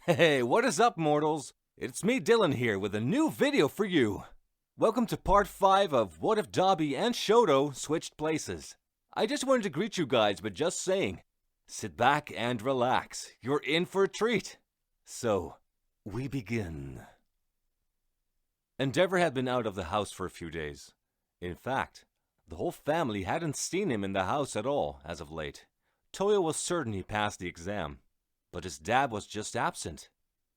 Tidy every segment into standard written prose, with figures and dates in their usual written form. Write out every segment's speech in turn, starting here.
Hey, what is up, mortals? It's me, Dylan, here with a new video for you. Welcome to part 5 of What If Dabi and Shoto Switched Places. I just wanted to greet you guys by just saying, sit back and relax. You're in for a treat. So, we begin. Endeavor had been out of the house for a few days. In fact, the whole family hadn't seen him in the house at all as of late. Toya was certain he passed the exam, but his dad was just absent.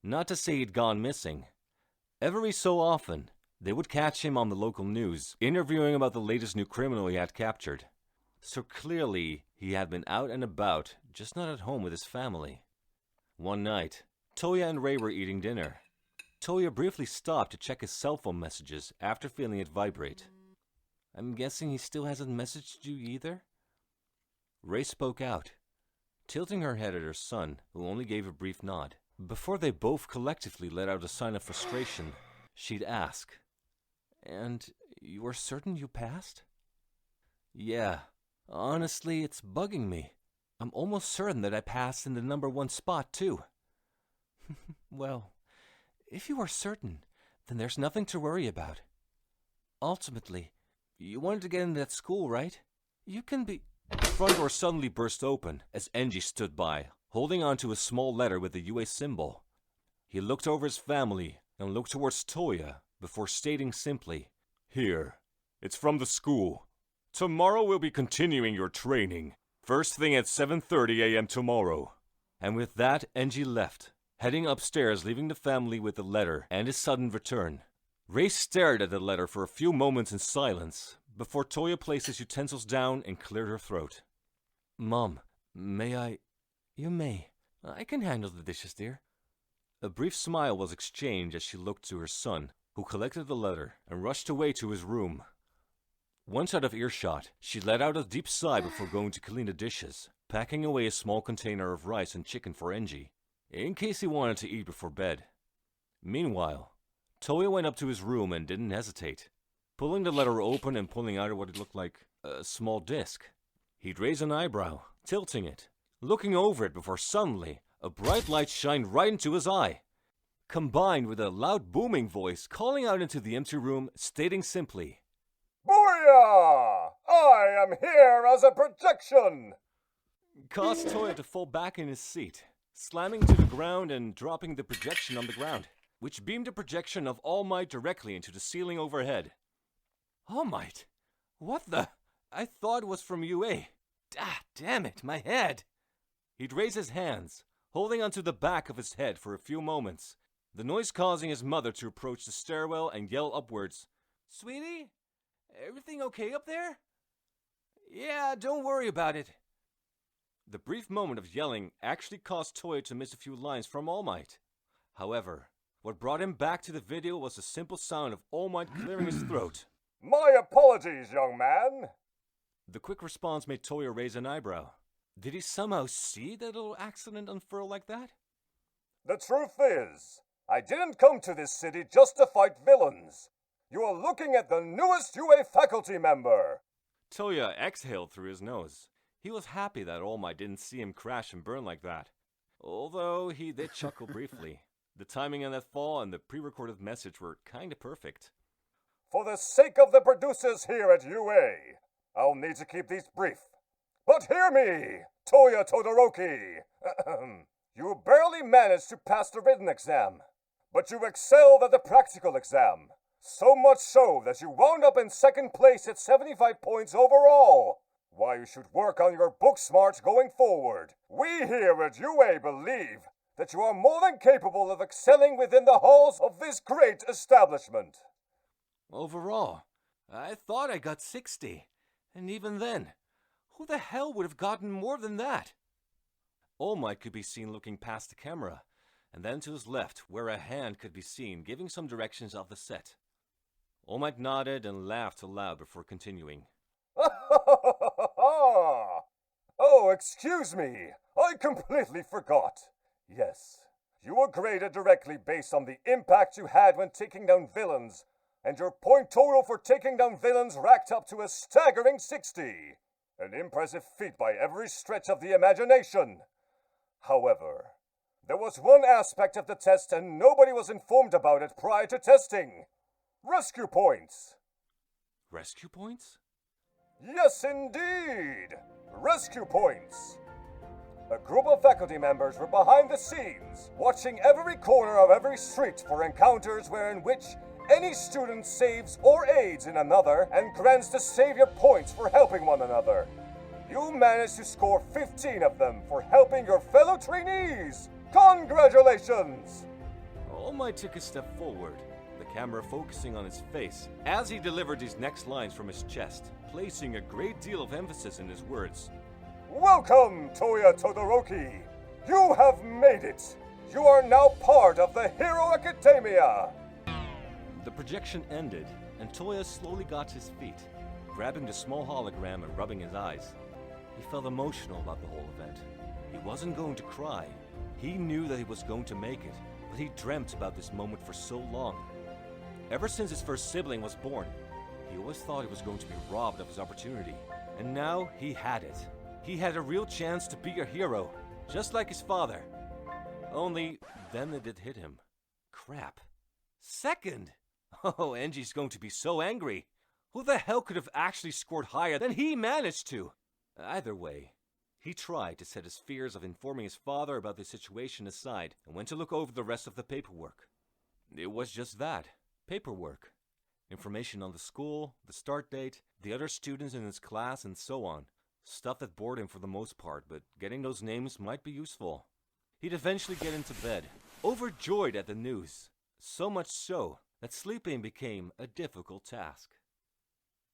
Not to say he'd gone missing. Every so often, they would catch him on the local news, interviewing about the latest new criminal he had captured. So clearly, he had been out and about, just not at home with his family. One night, Toya and Ray were eating dinner. Toya briefly stopped to check his cell phone messages after feeling it vibrate. I'm guessing he still hasn't messaged you either? Ray spoke out, tilting her head at her son, who only gave a brief nod. Before they both collectively let out a sign of frustration, she'd ask, And you are certain you passed? Yeah, honestly, it's bugging me. I'm almost certain that I passed in the number 1 spot, too. Well, if you are certain, then there's nothing to worry about. Ultimately, you wanted to get into that school, right? You can be... The front door suddenly burst open as Enji stood by, holding onto a small letter with the UA symbol. He looked over his family and looked towards Toya before stating simply, Here, it's from the school. Tomorrow we'll be continuing your training. First thing at 7:30 a.m. tomorrow. And with that, Enji left, heading upstairs, leaving the family with the letter and his sudden return. Ray stared at the letter for a few moments in silence, before Toya placed his utensils down and cleared her throat. Mom, may I? You may. I can handle the dishes, dear. A brief smile was exchanged as she looked to her son, who collected the letter and rushed away to his room. Once out of earshot, she let out a deep sigh before going to clean the dishes, packing away a small container of rice and chicken for Enji, in case he wanted to eat before bed. Meanwhile, Toya went up to his room and didn't hesitate, pulling the letter open and pulling out what looked like a small disc. He'd raise an eyebrow, tilting it, looking over it before suddenly a bright light shined right into his eye, combined with a loud booming voice calling out into the empty room, stating simply, Booyah! I am here as a projection! Caused Toya to fall back in his seat, slamming to the ground and dropping the projection on the ground, which beamed a projection of All Might directly into the ceiling overhead. All Might? What the? I thought it was from UA. Ah, damn it, my head! He'd raise his hands, holding onto the back of his head for a few moments, the noise causing his mother to approach the stairwell and yell upwards, Sweetie? Everything okay up there? Yeah, don't worry about it. The brief moment of yelling actually caused Toya to miss a few lines from All Might. However, what brought him back to the video was the simple sound of All Might clearing his throat. My apologies, young man. The quick response made Toya raise an eyebrow. Did he somehow see that little accident unfurl like that? The truth is, I didn't come to this city just to fight villains. You are looking at the newest UA faculty member. Toya exhaled through his nose. He was happy that All Might didn't see him crash and burn like that. Although he did chuckle briefly. The timing on that fall and the pre-recorded message were kinda perfect. For the sake of the producers here at UA, I'll need to keep these brief. But hear me, Toya Todoroki. You barely managed to pass the written exam, but you excelled at the practical exam. So much so that you wound up in 2nd place at 75 points overall. Why you should work on your book smarts going forward. We here at UA believe that you are more than capable of excelling within the halls of this great establishment. Overall, I thought I got 60. And even then, who the hell would have gotten more than that? All Might could be seen looking past the camera, and then to his left, where a hand could be seen giving some directions of the set. All Might nodded and laughed aloud before continuing. Oh, excuse me. I completely forgot. Yes, you were graded directly based on the impact you had when taking down villains, and your point total for taking down villains racked up to a staggering 60. An impressive feat by every stretch of the imagination. However, There was one aspect of the test and nobody was informed about it prior to testing. Rescue points. Rescue points? Yes, indeed! Rescue points! A group of faculty members were behind the scenes, watching every corner of every street for encounters wherein which any student saves or aids in another and grants the savior points for helping one another. You managed to score 15 of them for helping your fellow trainees! Congratulations! All Might took a step forward, the camera focusing on his face as he delivered these next lines from his chest, placing a great deal of emphasis in his words. Welcome, Toya Todoroki! You have made it! You are now part of the Hero Academia! The projection ended, and Toya slowly got to his feet, grabbing the small hologram and rubbing his eyes. He felt emotional about the whole event. He wasn't going to cry. He knew that he was going to make it, but he dreamt about this moment for so long. Ever since his first sibling was born, he always thought he was going to be robbed of his opportunity. And now he had it. He had a real chance to be a hero, just like his father. Only, then it did hit him. Crap. Second! Oh, Enji's going to be so angry. Who the hell could have actually scored higher than he managed to? Either way, he tried to set his fears of informing his father about the situation aside and went to look over the rest of the paperwork. It was just that, paperwork. Information on the school, the start date, the other students in his class, and so on. Stuff that bored him for the most part, but getting those names might be useful. He'd eventually get into bed, overjoyed at the news. So much so that sleeping became a difficult task.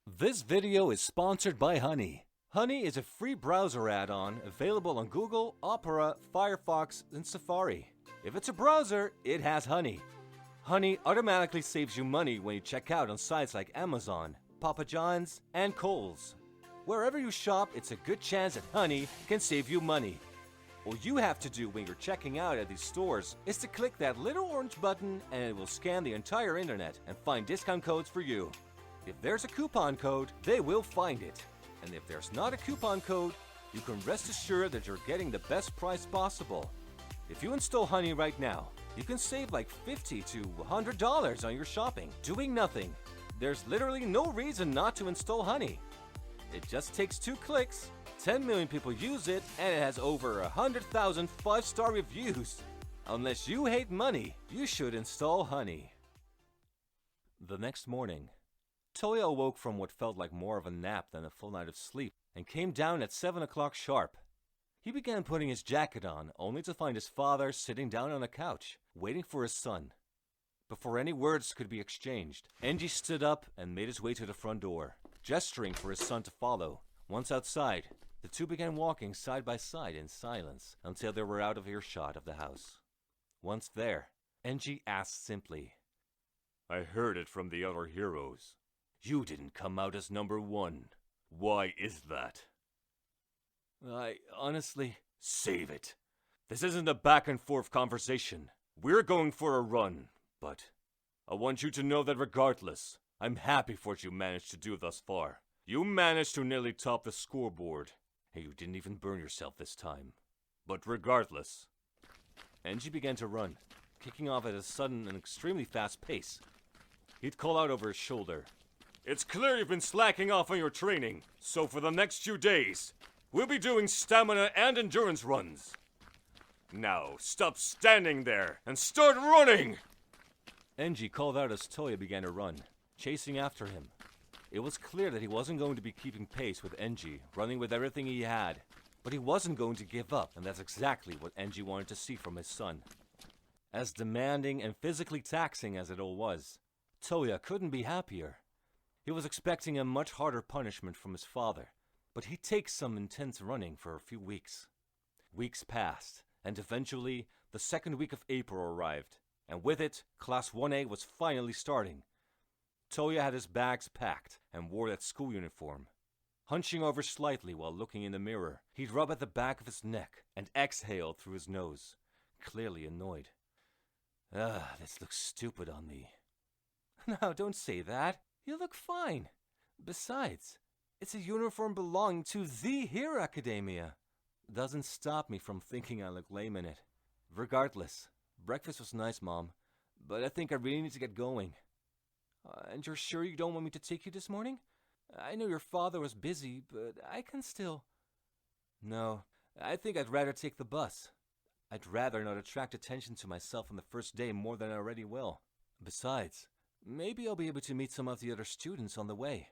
This video is sponsored by Honey. Honey is a free browser add-on available on Google, Opera, Firefox, and Safari. If it's a browser, it has Honey. Honey automatically saves you money when you check out on sites like Amazon, Papa John's, and Kohl's. Wherever you shop, it's a good chance that Honey can save you money. All you have to do when you're checking out at these stores is to click that little orange button and it will scan the entire internet and find discount codes for you. If there's a coupon code, they will find it. And if there's not a coupon code, you can rest assured that you're getting the best price possible. If you install Honey right now, you can save like $50 to $100 on your shopping, doing nothing. There's literally no reason not to install Honey. It just takes 2 clicks, 10 million people use it, and it has over 100,000 5-star reviews. Unless you hate money, you should install Honey. The next morning, Toya awoke from what felt like more of a nap than a full night of sleep and came down at 7 o'clock sharp. He began putting his jacket on, only to find his father sitting down on a couch, waiting for his son. Before any words could be exchanged, Enji stood up and made his way to the front door, gesturing for his son to follow. Once outside, the two began walking side by side in silence until they were out of earshot of the house. Once there, Enji asked simply, "I heard it from the other heroes. You didn't come out as number 1. Why is that?" "I honestly..." "Save it. This isn't a back and forth conversation. We're going for a run, but I want you to know that regardless, I'm happy for what you managed to do thus far. You managed to nearly top the scoreboard, and you didn't even burn yourself this time. But regardless..." Enji began to run, kicking off at a sudden and extremely fast pace. He'd call out over his shoulder, "It's clear you've been slacking off on your training, so for the next few days, we'll be doing stamina and endurance runs. Now, stop standing there and start running!" Enji called out as Toya began to run, chasing after him. It was clear that he wasn't going to be keeping pace with Enji, running with everything he had. But he wasn't going to give up, and that's exactly what Enji wanted to see from his son. As demanding and physically taxing as it all was, Toya couldn't be happier. He was expecting a much harder punishment from his father, but he'd take some intense running for a few weeks. Weeks passed, and eventually, the second week of April arrived, and with it, Class 1A was finally starting. Toya had his bags packed and wore that school uniform. Hunching over slightly while looking in the mirror, he'd rub at the back of his neck and exhale through his nose, clearly annoyed. This looks stupid on me." "Now, don't say that. You look fine. Besides, it's a uniform belonging to the Hero Academia. Doesn't stop me from thinking I look lame in it. Regardless, breakfast was nice, Mom, but I think I really need to get going. And you're sure you don't want me to take you this morning? I know your father was busy, but I can still... No, I think I'd rather take the bus. I'd rather not attract attention to myself on the first day more than I already will. Besides, maybe I'll be able to meet some of the other students on the way.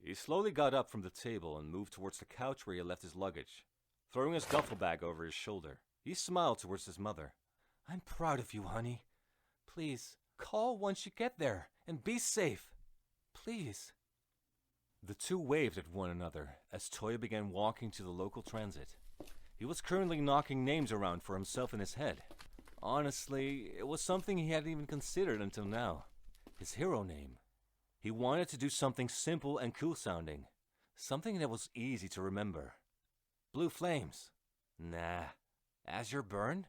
He slowly got up from the table and moved towards the couch where he left his luggage. Throwing his duffel bag over his shoulder, he smiled towards his mother. I'm proud of you, honey. Please, call once you get there, and be safe. Please. The two waved at one another as Toya began walking to the local transit. He was currently knocking names around for himself in his head. Honestly, it was something he hadn't even considered until now. His hero name. He wanted to do something simple and cool sounding. Something that was easy to remember. Blue Flames. Nah. Azure Burn?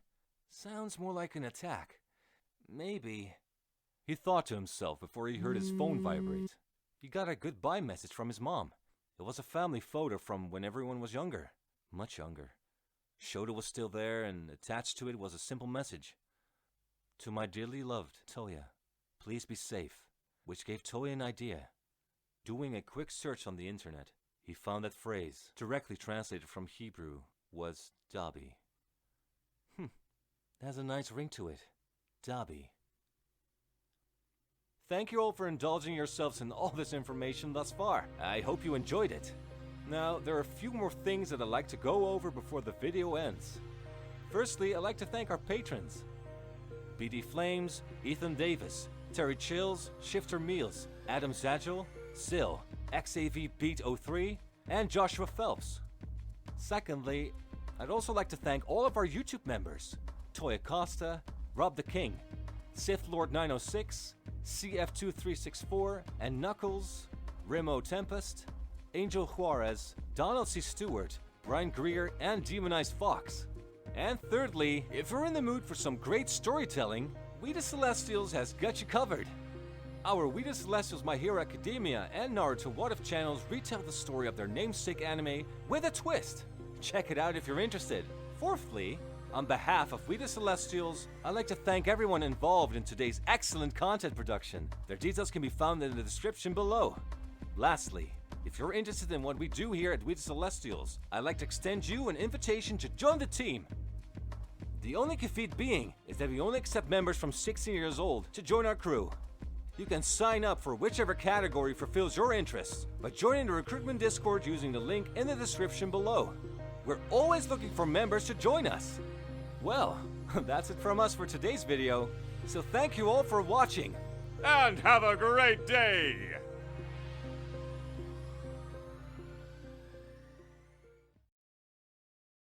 Sounds more like an attack. Maybe. He thought to himself before he heard his phone vibrate. He got a goodbye message from his mom. It was a family photo from when everyone was younger. Much younger. Shota was still there, and attached to it was a simple message. To my dearly loved Toya, please be safe. Which gave Toya an idea. Doing a quick search on the internet, he found that phrase, directly translated from Hebrew, was Dabi. Has a nice ring to it. Dabi. Thank you all for indulging yourselves in all this information thus far. I hope you enjoyed it. Now, there are a few more things that I'd like to go over before the video ends. Firstly, I'd like to thank our patrons. BD Flames, Ethan Davis, Terry Chills, Shifter Meals, Adam Zagel, Sil, XAV Beat 03, and Joshua Phelps. Secondly, I'd also like to thank all of our YouTube members. Toya Costa, Rob the King, Sith Lord 906, CF2364, and Knuckles, Remo Tempest, Angel Juarez, Donald C. Stewart, Brian Greer, and Demonized Fox. And thirdly, if you're in the mood for some great storytelling, We the Celestials has got you covered. Our We the Celestials My Hero Academia and Naruto What If channels retell the story of their namesake anime with a twist. Check it out if you're interested. Fourthly, on behalf of We the Celestials, I'd like to thank everyone involved in today's excellent content production. Their details can be found in the description below. Lastly, if you're interested in what we do here at We the Celestials, I'd like to extend you an invitation to join the team. The only caveat being is that we only accept members from 16 years old to join our crew. You can sign up for whichever category fulfills your interests by joining the recruitment Discord using the link in the description below. We're always looking for members to join us. Well, that's it from us for today's video, so thank you all for watching. And have a great day!